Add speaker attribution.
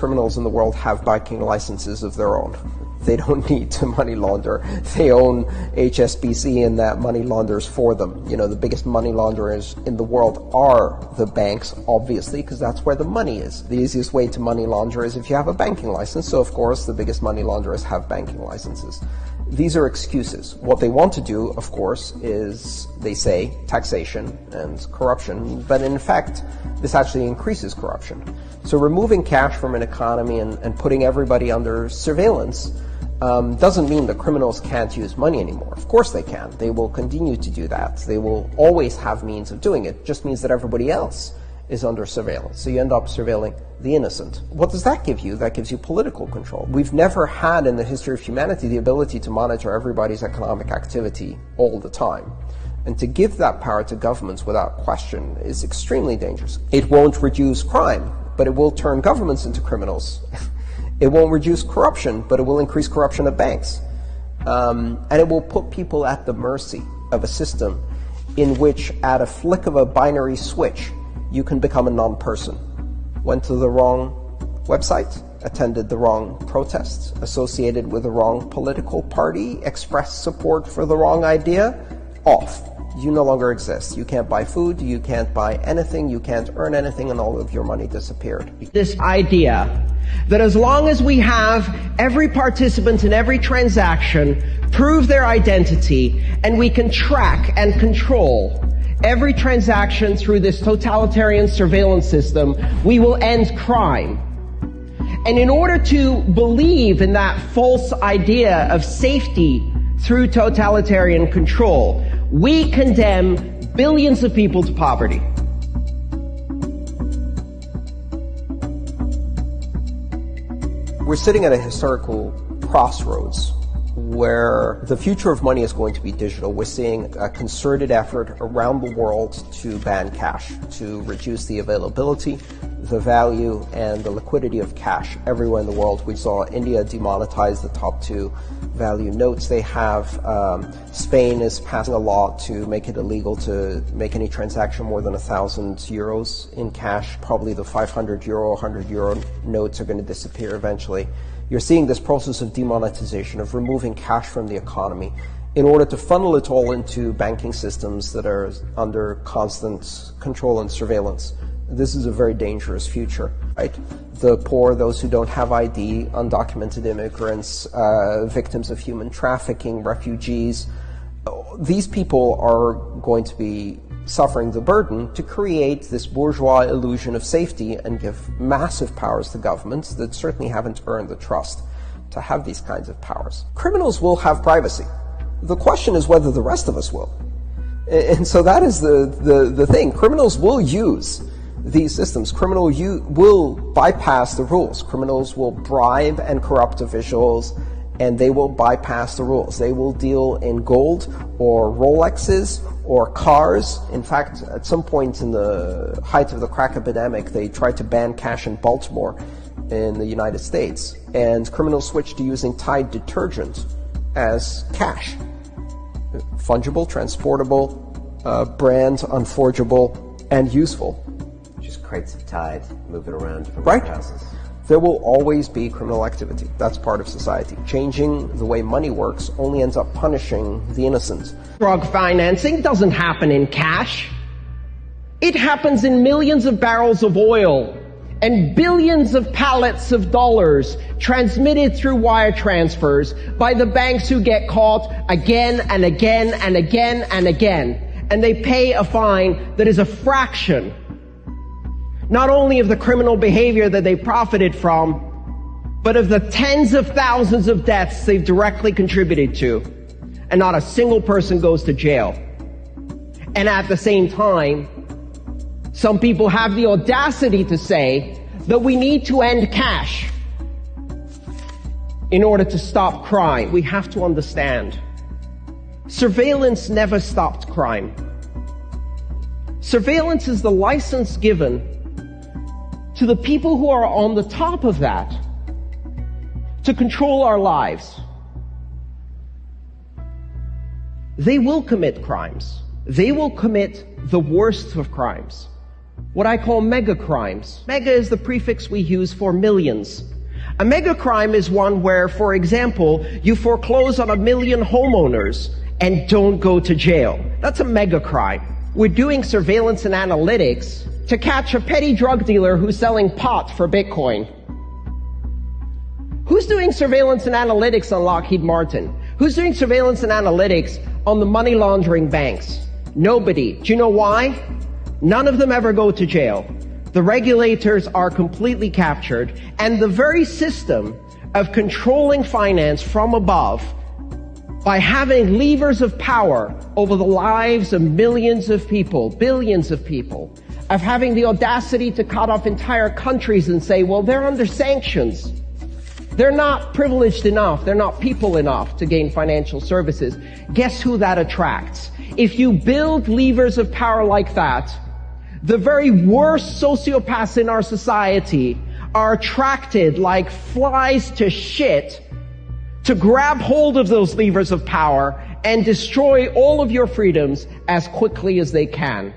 Speaker 1: criminals in the world have banking licenses of their own. They don't need to money launder. They own HSBC, and that money launders for them. You know, the biggest money launderers in the world are the banks, obviously, because that's where the money is. The easiest way to money launder is if you have a banking license. So, of course, the biggest money launderers have banking licenses. These are excuses. What they want to do, of course, is, they say, taxation and corruption, but in fact, this actually increases corruption. So removing cash from an economy and putting everybody under surveillance doesn't mean that criminals can't use money anymore. Of course they can. They will continue to do that. They will always have means of doing it. It just means that everybody else is under surveillance. So you end up surveilling the innocent. What does that give you? That gives you political control. We've never had in the history of humanity the ability to monitor everybody's economic activity all the time. And to give that power to governments without question is extremely dangerous. It won't reduce crime, but it will turn governments into criminals. It won't reduce corruption, but it will increase corruption at banks. And it will put people at the mercy of a system in which, at a flick of a binary switch, you can become a non-person. Went to the wrong website, attended the wrong protests, associated with the wrong political party, expressed support for the wrong idea, off. You no longer exist. You can't buy food, you can't buy anything, you can't earn anything, and all of your money disappeared.
Speaker 2: This idea that as long as we have every participant in every transaction prove their identity, and we can track and control every transaction through this totalitarian surveillance system, we will end crime. And in order to believe in that false idea of safety through totalitarian control, we condemn billions of people to poverty.
Speaker 1: We're sitting at a historical crossroads where the future of money is going to be digital. We're seeing a concerted effort around the world to ban cash, to reduce the availability, the value, and the liquidity of cash everywhere in the world. We saw India demonetize the top 2 value notes they have. Spain is passing a law to make it illegal to make any transaction more than 1,000 euros in cash. Probably the 500 euro, 100 euro notes are going to disappear eventually. You're seeing this process of demonetization, of removing cash from the economy in order to funnel it all into banking systems that are under constant control and surveillance. This is a very dangerous future, right? The poor, those who don't have ID, undocumented immigrants, victims of human trafficking, refugees, these people are going to be suffering the burden to create this bourgeois illusion of safety and give massive powers to governments that certainly haven't earned the trust to have these kinds of powers. Criminals will have privacy. The question is whether the rest of us will. And so that is the thing. Criminals will use these systems. Criminals will bypass the rules. Criminals will bribe and corrupt officials, and they will bypass the rules. They will deal in gold or Rolexes or cars. In fact, at some point in the height of the crack epidemic, they tried to ban cash in Baltimore in the United States, and criminals switched to using Tide detergent as cash. Fungible, transportable, brand unforgeable, and useful.
Speaker 3: Just crates of Tide, move it around different
Speaker 1: right.
Speaker 3: houses.
Speaker 1: There will always be criminal activity. That's part of society. Changing the way money works only ends up punishing the innocent.
Speaker 2: Drug financing doesn't happen in cash. It happens in millions of barrels of oil and billions of pallets of dollars transmitted through wire transfers by the banks who get caught again and again and again and again. And they pay a fine that is a fraction not only of the criminal behavior that they profited from, but of the tens of thousands of deaths they've directly contributed to. And not a single person goes to jail. And at the same time, some people have the audacity to say that we need to end cash in order to stop crime. We have to understand, surveillance never stopped crime. Surveillance is the license given to the people who are on the top of that to control our lives. They will commit crimes. They will commit the worst of crimes. what I call mega crimes. Mega is the prefix we use for millions. A mega crime is one where, for example, you foreclose on 1 million homeowners and don't go to jail. That's a mega crime. We're doing surveillance and analytics to catch a petty drug dealer who's selling pot for Bitcoin. Who's doing surveillance and analytics on Lockheed Martin? Who's doing surveillance and analytics on the money laundering banks? Nobody. Do you know why? None of them ever go to jail. The regulators are completely captured, and the very system of controlling finance from above by having levers of power over the lives of millions of people, billions of people, of having the audacity to cut off entire countries and say, well, they're under sanctions. They're not privileged enough, they're not people enough to gain financial services. Guess who that attracts? If you build levers of power like that, the very worst sociopaths in our society are attracted like flies to shit to grab hold of those levers of power and destroy all of your freedoms as quickly as they can.